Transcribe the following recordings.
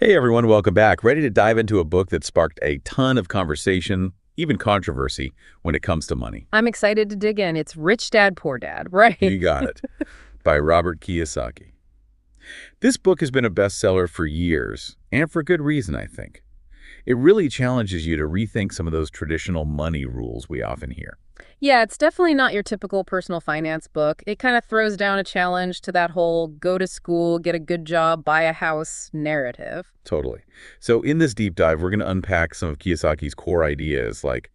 Hey everyone, welcome back. Ready to dive into a book that sparked a ton of conversation, even controversy, when it comes to money? I'm excited to dig in. It's Rich Dad, Poor Dad, right? You got it. By Robert Kiyosaki. This book has been a bestseller for years, and for good reason, I think. It really challenges you to rethink some of those traditional money rules we often hear. Yeah, it's definitely not your typical personal finance book. It kind of throws down a challenge to that whole go to school, get a good job, buy a house narrative. Totally. So in this deep dive, we're going to unpack some of Kiyosaki's core ideas, like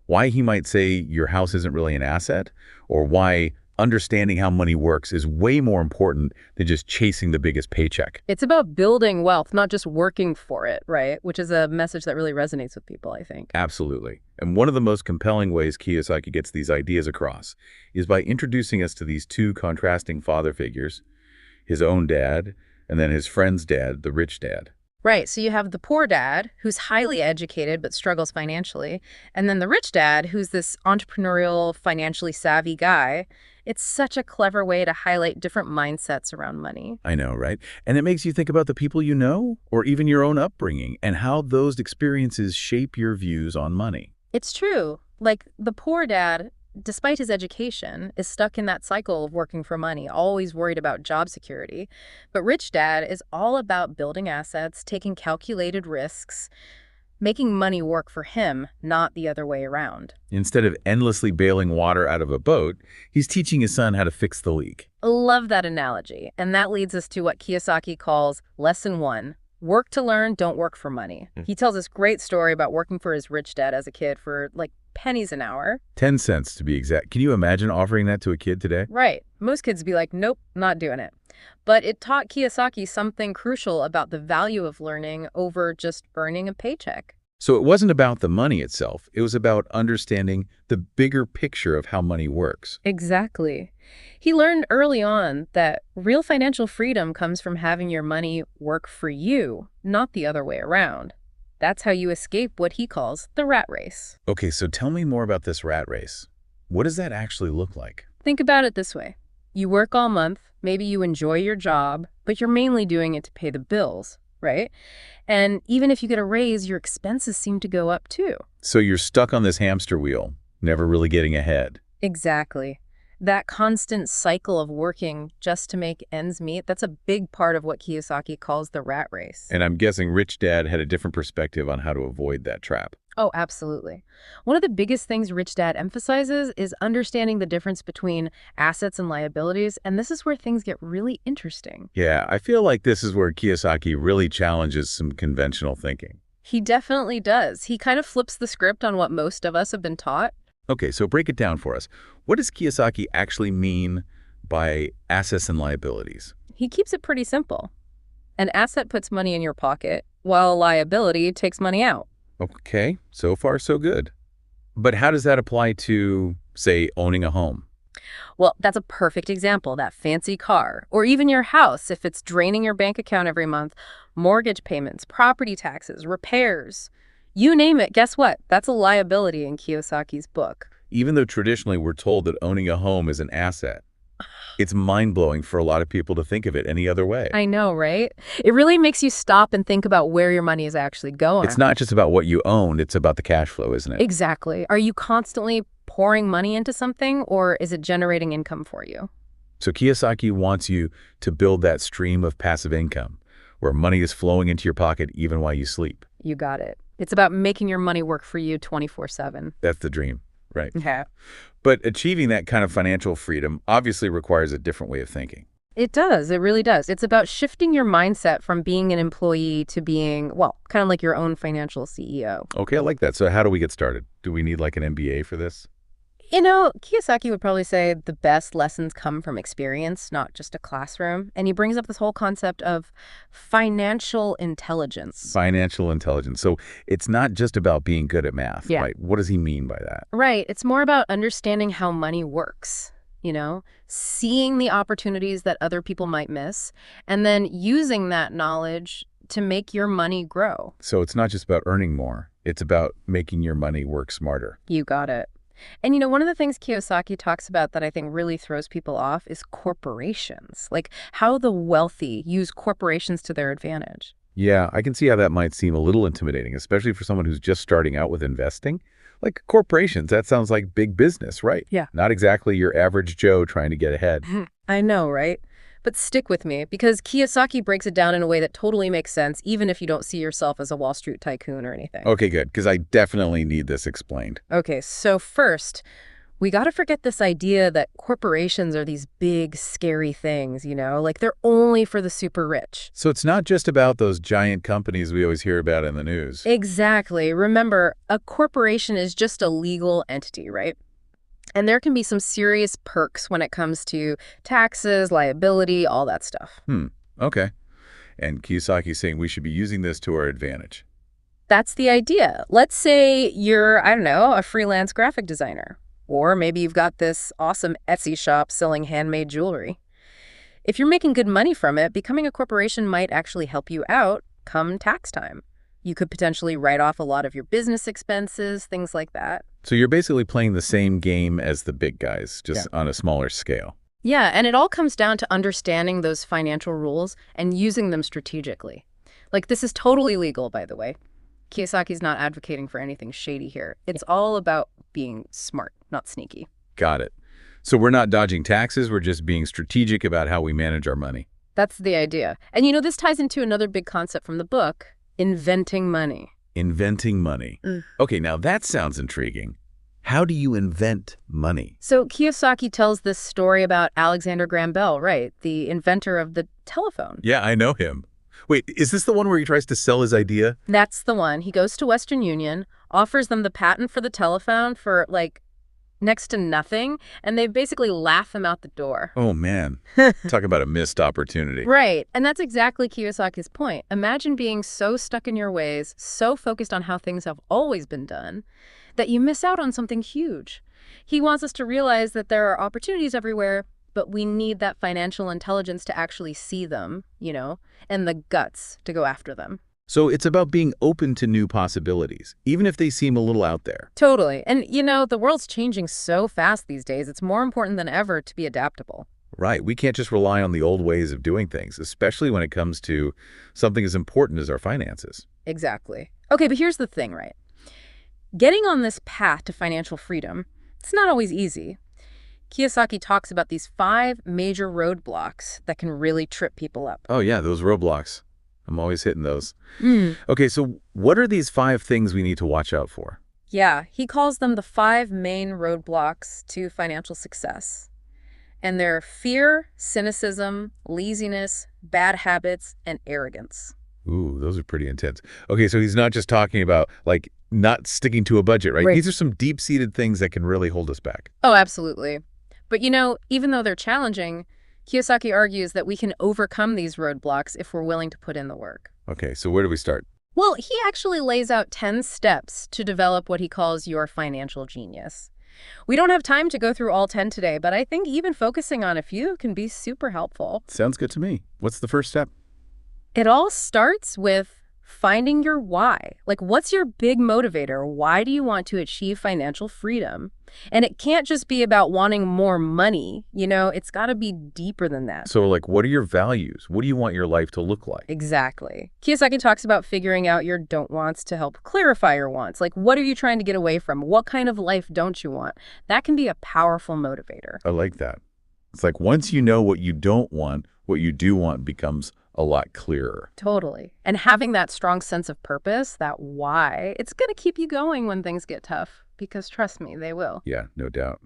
why he might say your house isn't really an asset, or why understanding how money works is way more important than just chasing the biggest paycheck. It's about building wealth, not just working for it, right? Which is a message that really resonates with people, I think. Absolutely. And one of the most compelling ways Kiyosaki gets these ideas across is by introducing us to these two contrasting father figures, his own dad, and then his friend's dad, the rich dad. Right, so you have the poor dad, who's highly educated but struggles financially, and then the rich dad, who's this entrepreneurial, financially savvy guy. It's such a clever way to highlight different mindsets around money. I know, right? And it makes you think about the people you know, or even your own upbringing, and how those experiences shape your views on money. It's true. Like, the poor dad, despite his education, is stuck in that cycle of working for money, always worried about job security. But rich dad is all about building assets, taking calculated risks, making money work for him, not the other way around. Instead of endlessly bailing water out of a boat, he's teaching his son how to fix the leak. Love that analogy. And that leads us to what Kiyosaki calls lesson one. Work to learn, don't work for money. He tells this great story about working for his rich dad as a kid for like pennies an hour. 10 cents to be exact. Can you imagine offering that to a kid today? Right. Most kids would be like, nope, not doing it. But it taught Kiyosaki something crucial about the value of learning over just earning a paycheck. So it wasn't about the money itself. It was about understanding the bigger picture of how money works. Exactly. He learned early on that real financial freedom comes from having your money work for you, not the other way around. That's how you escape what he calls the rat race. Okay, so tell me more about this rat race. What does that actually look like? Think about it this way. You work all month, maybe you enjoy your job, but you're mainly doing it to pay the bills, right? And even if you get a raise, your expenses seem to go up too. So you're stuck on this hamster wheel, never really getting ahead. Exactly. That constant cycle of working just to make ends meet, that's a big part of what Kiyosaki calls the rat race. And I'm guessing Rich Dad had a different perspective on how to avoid that trap. Oh, absolutely. One of the biggest things Rich Dad emphasizes is understanding the difference between assets and liabilities, and this is where things get really interesting. Yeah, I feel like this is where Kiyosaki really challenges some conventional thinking. He definitely does. He kind of flips the script on what most of us have been taught. Okay, so break it down for us. What does Kiyosaki actually mean by assets and liabilities? He keeps it pretty simple. An asset puts money in your pocket, while a liability takes money out. Okay, so far so good. But how does that apply to, say, owning a home? Well, that's a perfect example, that fancy car, or even your house if it's draining your bank account every month, mortgage payments, property taxes, repairs. You name it, guess what? That's a liability in Kiyosaki's book. Even though traditionally we're told that owning a home is an asset, it's mind-blowing for a lot of people to think of it any other way. I know, right? It really makes you stop and think about where your money is actually going. It's not just about what you own, it's about the cash flow, isn't it? Exactly. Are you constantly pouring money into something, or is it generating income for you? So Kiyosaki wants you to build that stream of passive income, where money is flowing into your pocket even while you sleep. You got it. It's about making your money work for you 24/7. That's the dream, right? Yeah. But achieving that kind of financial freedom obviously requires a different way of thinking. It does. It really does. It's about shifting your mindset from being an employee to being, well, kind of like your own financial CEO. Okay, I like that. So how do we get started? Do we need like an MBA for this? You know, Kiyosaki would probably say the best lessons come from experience, not just a classroom. And he brings up this whole concept of financial intelligence. Financial intelligence. So it's not just about being good at math, Yeah. right? What does he mean by that? Right. It's more about understanding how money works, seeing the opportunities that other people might miss, and then using that knowledge to make your money grow. So it's not just about earning more. It's about making your money work smarter. You got it. And one of the things Kiyosaki talks about that I think really throws people off is corporations, like how the wealthy use corporations to their advantage. Yeah, I can see how that might seem a little intimidating, especially for someone who's just starting out with investing. Like corporations, that sounds like big business, right? Yeah. Not exactly your average Joe trying to get ahead. I know, right? But stick with me, because Kiyosaki breaks it down in a way that totally makes sense, even if you don't see yourself as a Wall Street tycoon or anything. Okay, good, because I definitely need this explained. Okay, so first, we got to forget this idea that corporations are these big, scary things, like they're only for the super rich. So it's not just about those giant companies we always hear about in the news. Exactly. Remember, a corporation is just a legal entity, right? And there can be some serious perks when it comes to taxes, liability, all that stuff. Okay. And Kiyosaki's saying we should be using this to our advantage. That's the idea. Let's say you're, I don't know, a freelance graphic designer. Or maybe you've got this awesome Etsy shop selling handmade jewelry. If you're making good money from it, becoming a corporation might actually help you out come tax time. You could potentially write off a lot of your business expenses, things like that. So you're basically playing the same game as the big guys, just on a smaller scale. Yeah, and it all comes down to understanding those financial rules and using them strategically. Like, this is totally legal, by the way. Kiyosaki's not advocating for anything shady here. It's all about being smart, not sneaky. Got it. So we're not dodging taxes, we're just being strategic about how we manage our money. That's the idea. And this ties into another big concept from the book, inventing money. Inventing money. Okay, now that sounds intriguing. How do you invent money? So Kiyosaki tells this story about Alexander Graham Bell, right? The inventor of the telephone. Yeah, I know him. Wait, is this the one where he tries to sell his idea? That's the one. He goes to Western Union, offers them the patent for the telephone for, next to nothing, and they basically laugh him out the door. Oh, man. Talk about a missed opportunity. Right. And that's exactly Kiyosaki's point. Imagine being so stuck in your ways, so focused on how things have always been done, that you miss out on something huge. He wants us to realize that there are opportunities everywhere, but we need that financial intelligence to actually see them, and the guts to go after them. So it's about being open to new possibilities, even if they seem a little out there. Totally. And, the world's changing so fast these days, it's more important than ever to be adaptable. Right. We can't just rely on the old ways of doing things, especially when it comes to something as important as our finances. Exactly. Okay, but here's the thing, right? Getting on this path to financial freedom, it's not always easy. Kiyosaki talks about these 5 major roadblocks that can really trip people up. Oh, yeah, those roadblocks. I'm always hitting those. Okay, so what are these 5 things we need to watch out for? Yeah, he calls them the 5 main roadblocks to financial success. And they're fear, cynicism, laziness, bad habits, and arrogance. Ooh, those are pretty intense. Okay, so he's not just talking about, not sticking to a budget, right? Right. These are some deep-seated things that can really hold us back. Oh, absolutely. But, even though they're challenging, Kiyosaki argues that we can overcome these roadblocks if we're willing to put in the work. Okay, so where do we start? Well, he actually lays out 10 steps to develop what he calls your financial genius. We don't have time to go through all 10 today, but I think even focusing on a few can be super helpful. Sounds good to me. What's the first step? It all starts with finding your why. What's your big motivator? Why do you want to achieve financial freedom? And it can't just be about wanting more money. It's got to be deeper than that. So, what are your values? What do you want your life to look like? Exactly. Kiyosaki talks about figuring out your don't wants to help clarify your wants. What are you trying to get away from? What kind of life don't you want? That can be a powerful motivator. I like that. It's once you know what you don't want, what you do want becomes a lot clearer. Totally. And having that strong sense of purpose, that why, it's going to keep you going when things get tough. Because trust me, they will. Yeah, no doubt.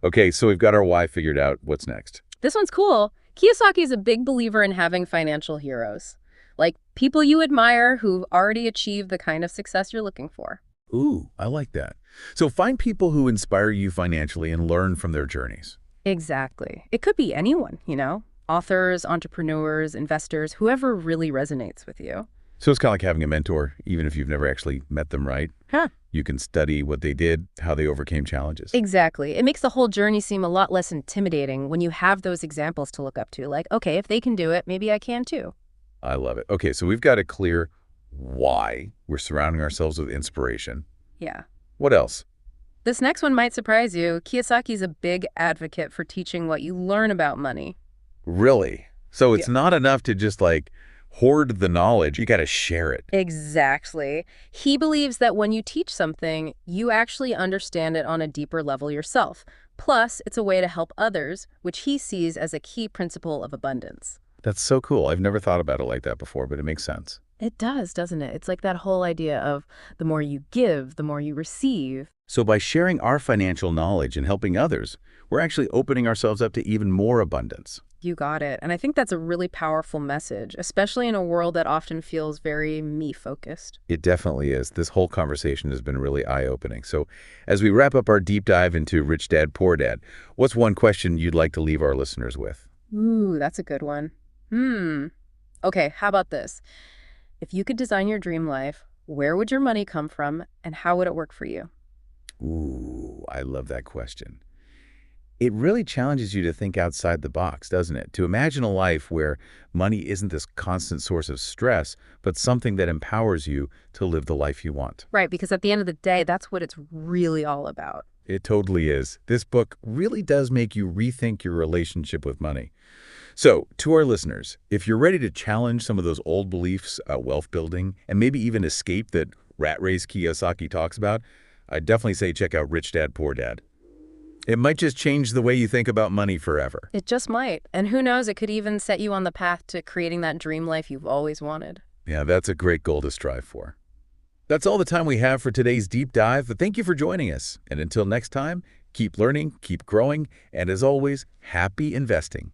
Okay, so we've got our why figured out. What's next? This one's cool. Kiyosaki is a big believer in having financial heroes. People you admire who've already achieved the kind of success you're looking for. Ooh, I like that. So find people who inspire you financially and learn from their journeys. Exactly. It could be anyone, authors, entrepreneurs, investors, whoever really resonates with you. So it's kind of like having a mentor, even if you've never actually met them, right? Huh. You can study what they did, how they overcame challenges. Exactly. It makes the whole journey seem a lot less intimidating when you have those examples to look up to. Okay, if they can do it, maybe I can too. I love it. Okay, so we've got a clear why. We're surrounding ourselves with inspiration. Yeah. What else? This next one might surprise you. Kiyosaki's a big advocate for teaching what you learn about money. Really? So it's not enough to just hoard the knowledge. You got to share it. Exactly. He believes that when you teach something, you actually understand it on a deeper level yourself. Plus, it's a way to help others, which he sees as a key principle of abundance. That's so cool. I've never thought about it like that before, but it makes sense. It does, doesn't it? It's like that whole idea of the more you give, the more you receive. So by sharing our financial knowledge and helping others, we're actually opening ourselves up to even more abundance. You got it. And I think that's a really powerful message, especially in a world that often feels very me-focused. It definitely is. This whole conversation has been really eye-opening. So as we wrap up our deep dive into Rich Dad, Poor Dad, what's one question you'd like to leave our listeners with? Ooh, that's a good one. Okay, how about this? If you could design your dream life, where would your money come from and how would it work for you? Ooh, I love that question. It really challenges you to think outside the box, doesn't it? To imagine a life where money isn't this constant source of stress, but something that empowers you to live the life you want. Right, because at the end of the day, that's what it's really all about. It totally is. This book really does make you rethink your relationship with money. So, to our listeners, if you're ready to challenge some of those old beliefs about wealth building and maybe even escape that rat race Kiyosaki talks about, I'd definitely say check out Rich Dad, Poor Dad. It might just change the way you think about money forever. It just might. And who knows, it could even set you on the path to creating that dream life you've always wanted. Yeah, that's a great goal to strive for. That's all the time we have for today's deep dive, but thank you for joining us. And until next time, keep learning, keep growing, and as always, happy investing.